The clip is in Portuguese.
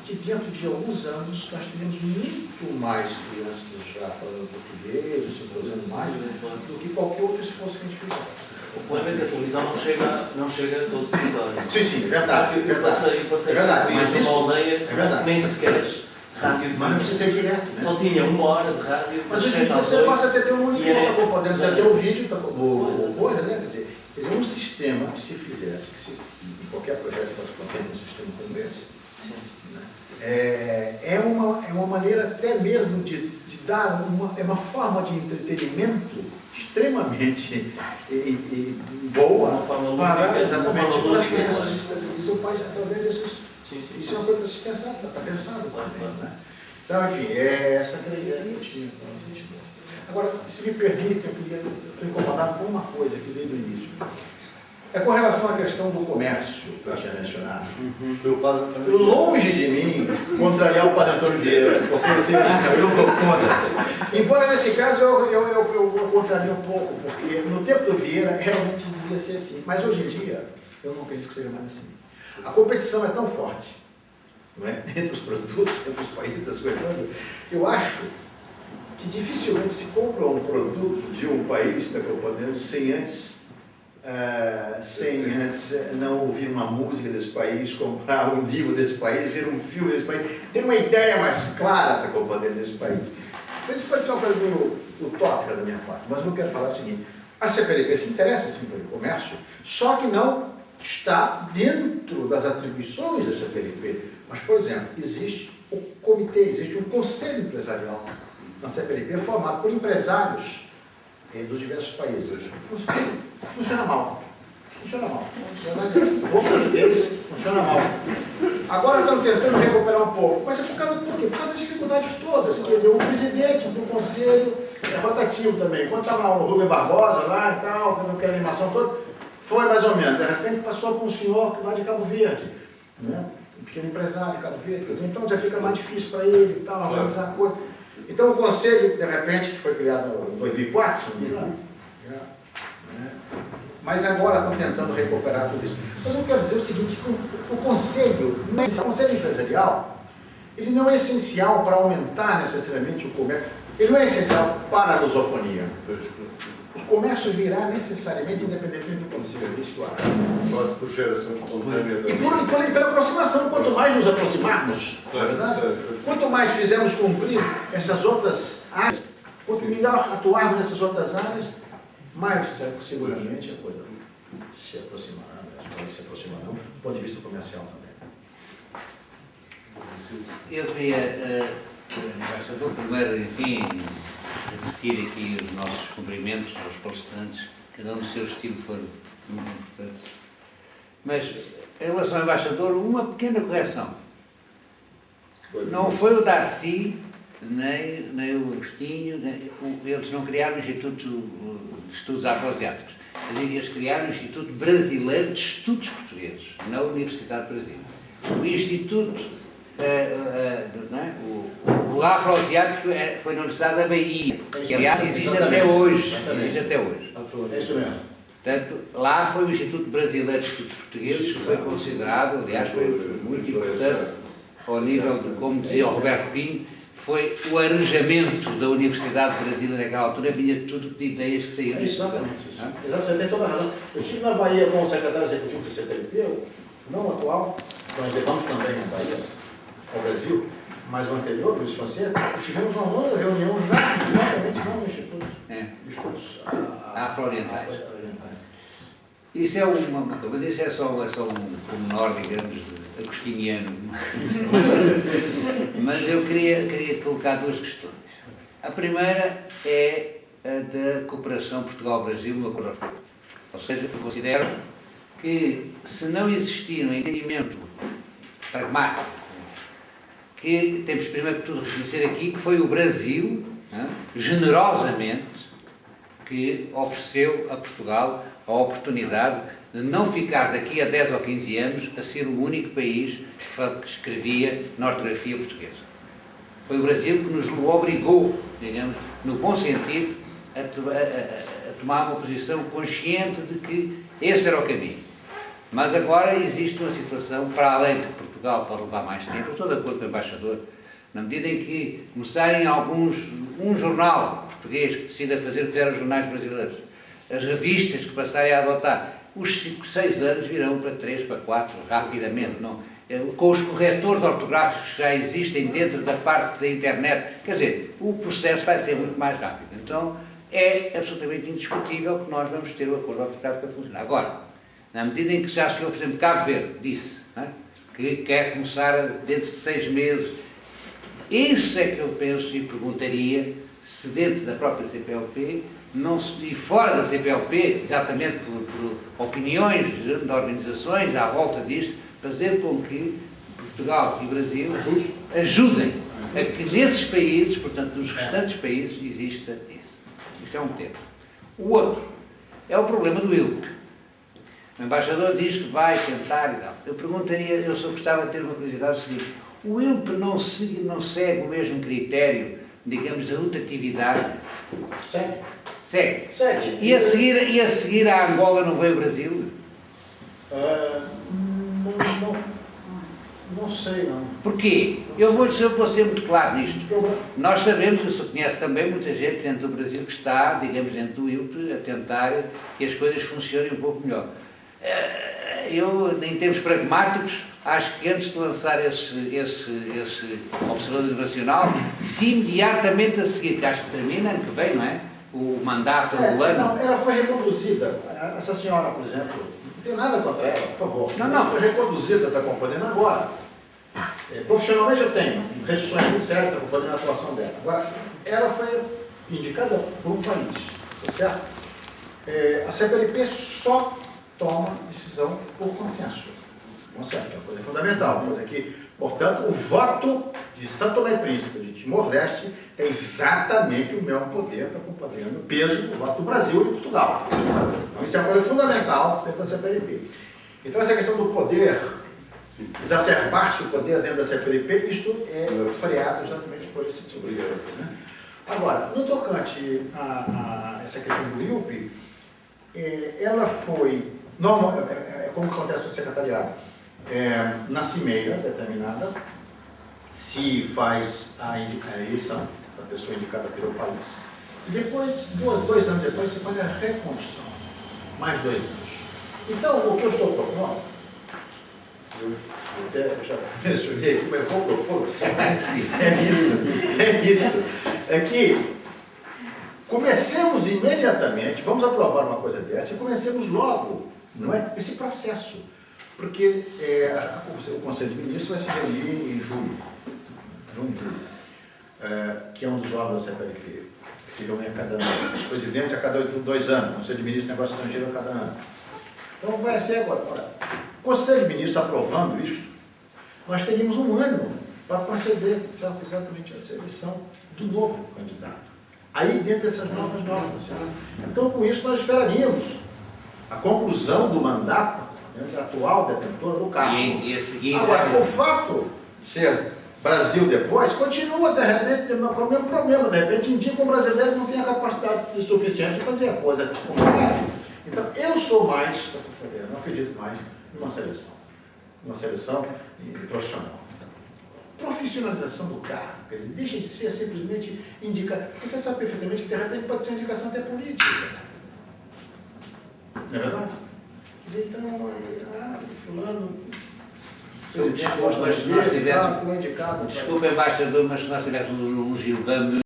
que dentro de alguns anos nós teremos muito mais crianças já falando português, ou se produzindo mais, do que qualquer outro esforço que a gente fizer. O problema é que a televisão não chega a todo o território. Sim, é verdade. Eu passei Mas numa aldeia que nem sequer rádio. Mas não precisa ser direto, né? Só tinha 1 hora de rádio. Mas hoje em dia você passa a ter um monitor, podendo ter o vídeo, coisa, né? Quer dizer, um sistema que se fizesse, e qualquer projeto pode conter um sistema como esse, né? É uma maneira até mesmo de dar uma forma de entretenimento extremamente boa para as crianças do país através desses. Isso é uma coisa que se pensar, está pensado também, né? Então, enfim, essa que eu tinha. Agora, se me permite, estou incomodado com uma coisa que veio do início. É com relação à questão do comércio, que eu tinha mencionado. Longe de mim contrariar o Padre Antônio Vieira, porque eu tenho uma ligação profunda. Embora nesse caso eu contraria um pouco, porque no tempo do Vieira realmente devia ser assim. Mas hoje em dia, eu não acredito que seja mais assim. A competição é tão forte, não é? Entre os produtos, entre os países, das coisas todas, que eu acho que dificilmente se compra um produto de um país, está compreendendo, sem antes não ouvir uma música desse país, comprar um livro desse país, ver um filme desse país, ter uma ideia mais clara, está compreendendo, desse país. Isso pode ser uma coisa meio utópica da minha parte, mas eu quero falar o seguinte: a CPLP se interessa sim pelo comércio, só que não está dentro das atribuições da CPLP. Mas, por exemplo, existe o comitê, existe um conselho empresarial na CPLP formado por empresários dos diversos países. Funciona mal. Funciona mal. O português funciona mal. Agora estamos tentando recuperar um pouco. Mas é por causa por quê? Por causa das dificuldades todas. Quer dizer, o presidente do conselho é rotativo também. Quando estava lá o Rubem Barbosa lá e tal, com aquela animação toda, foi mais ou menos. De repente passou para um senhor lá de Cabo Verde, né? Um pequeno empresário de Cabo Verde. Quer dizer, então já fica mais difícil para ele e tal, organizar a coisa. Então o conselho, de repente, que foi criado em 2004, se não me engano, mas agora estão tentando recuperar tudo isso. Mas eu quero dizer o seguinte, que o conselho empresarial, ele não é essencial para aumentar necessariamente o comércio, ele não é essencial para a lusofonia. O comércio virá necessariamente independentemente do conselho, isso Nós, por geração espontânea. E pela aproximação, quanto mais nos aproximarmos, não é verdade? Quanto mais fizermos cumprir essas outras áreas, quanto melhor atuarmos nessas outras áreas, mais seguramente a coisa se aproximará, as coisas se aproximarão do ponto de vista comercial também. Eu queria, embaixador, primeiro, enfim, repetir aqui os nossos cumprimentos aos palestrantes, cada um no seu estilo foram muito importantes. Mas, em relação ao embaixador, uma pequena correção. Não foi o Darcy, nem o Agostinho, eles não criaram o Instituto de Estudos Afroasiáticos. Eles criaram o Instituto Brasileiro de Estudos Portugueses, na Universidade de Brasília. O Instituto, o Afroasiático foi na Universidade da Bahia, que aliás existe até hoje. É isso mesmo. Portanto, lá foi o Instituto Brasileiro de Estudos Portugueses, que foi considerado, aliás, foi muito importante, ao nível de, como dizia o Roberto Pinho, foi o arranjamento da Universidade de Brasília naquela altura, vinha tudo de ideias que saíram. Exatamente. Você tem toda a razão. Eu estive na Bahia com o secretário executivo do CPLP, não atual, nós levamos também na Bahia, ao Brasil, mas o anterior, Luiz Fonseca, tivemos uma longa reunião já exatamente no Instituto de Estudos Afro-Orientais. Isso é uma coisa, mas isso é só um pormenor, digamos, agostiniano. Mas eu queria colocar duas questões. A primeira é a da cooperação Portugal-Brasil no acordo. Ou seja, eu considero que se não existir um entendimento pragmático, que temos primeiro que tudo reconhecer aqui que foi o Brasil, generosamente, que ofereceu a Portugal a oportunidade de não ficar daqui a 10 ou 15 anos a ser o único país que escrevia na ortografia portuguesa. Foi o Brasil que nos obrigou, digamos, no bom sentido, a tomar uma posição consciente de que este era o caminho. Mas agora existe uma situação, para além de Portugal Portugal pode levar mais tempo, eu estou de acordo com o embaixador, na medida em que começarem um jornal português que decida fazer o que fizeram os jornais brasileiros, as revistas que passarem a adotar, os 5, 6 anos virão para 3, para 4, rapidamente, não? Com os corretores ortográficos que já existem dentro da parte da internet, quer dizer, o processo vai ser muito mais rápido. Então, é absolutamente indiscutível que nós vamos ter o acordo ortográfico a funcionar. Agora, na medida em que já se, por exemplo, Cabo Verde disse, não é? Que quer começar dentro de 6 meses, isso é que eu penso e perguntaria se dentro da própria CPLP, e fora da CPLP, exatamente por opiniões de organizações à volta disto, fazer com que Portugal e Brasil ajudem a que nesses países, portanto nos restantes países, exista isso. Isto é um tema. O outro é o problema do ILP. O embaixador diz que vai tentar e tal. Eu perguntaria, eu só gostava de ter uma curiosidade seguinte: o ILP não segue o mesmo critério, digamos, de rotatividade? Segue. E a seguir a Angola não veio o Brasil? Não sei, não. Porquê? Eu vou ser muito claro nisto. Nós sabemos, o senhor conhece também muita gente dentro do Brasil que está, digamos, dentro do ILP, a tentar que as coisas funcionem um pouco melhor. Eu, em termos pragmáticos, acho que antes de lançar esse Observador Internacional, se imediatamente a seguir, que acho que termina ano que vem, não é? O mandato do ano. Não, ela foi reproduzida. Essa senhora, por exemplo, não tenho nada contra ela, por favor. Não. Foi reproduzida, está acompanhando agora. Profissionalmente eu tenho restrições muito sérias, está acompanhando a atuação dela. Agora, ela foi indicada por um país, tá certo? A CPLP só toma decisão por consenso. Consenso, que é uma coisa fundamental, coisa que, portanto, o voto de São Tomé e Príncipe, de Timor-Leste, é exatamente o mesmo poder, está acompanhando o peso do voto do Brasil e de Portugal. Então, isso é uma coisa fundamental dentro da CPLP. Então, essa questão do poder, exacerbar-se o poder dentro da CPLP, isto é freado exatamente por esse tipo de coisa, né? Agora, no tocante a essa questão do ILP, ela foi, como acontece no secretariado, na cimeira determinada, se faz a eleição da pessoa indicada pelo país. E depois, 2 anos depois, se faz a recondução. Mais 2 anos. Então, o que eu estou propondo, eu até já mencionei aqui, mas vou propor, é isso. É que comecemos imediatamente, vamos aprovar uma coisa dessa e comecemos logo, não é? Esse processo. Porque o Conselho de Ministros vai se reunir em julho, que é um dos órgãos da CPLP, que se reúne a cada ano. Os presidentes a cada 2 anos, o Conselho de Ministros de Negócios Estrangeiros a cada ano. Então vai ser agora. O Conselho de Ministros aprovando isso, nós teríamos 1 ano para proceder exatamente a seleção do novo candidato. Aí dentro dessas novas normas. Então com isso nós esperaríamos a conclusão do mandato da atual detentora do cargo. Agora, o fato de ser Brasil depois, continua de repente com o mesmo problema, de repente indica um brasileiro que não tem a capacidade suficiente de fazer a coisa como deve. Então, eu sou mais, não acredito mais numa seleção profissional. Profissionalização do cargo, quer dizer, deixa de ser simplesmente indicar, porque você sabe perfeitamente que de repente pode ser indicação até política. Não é verdade? Quer dizer, então, fulano, presidente, mas se nós tivéssemos, indicado. desculpa, embaixador, mas se nós tivéssemos um Gilvão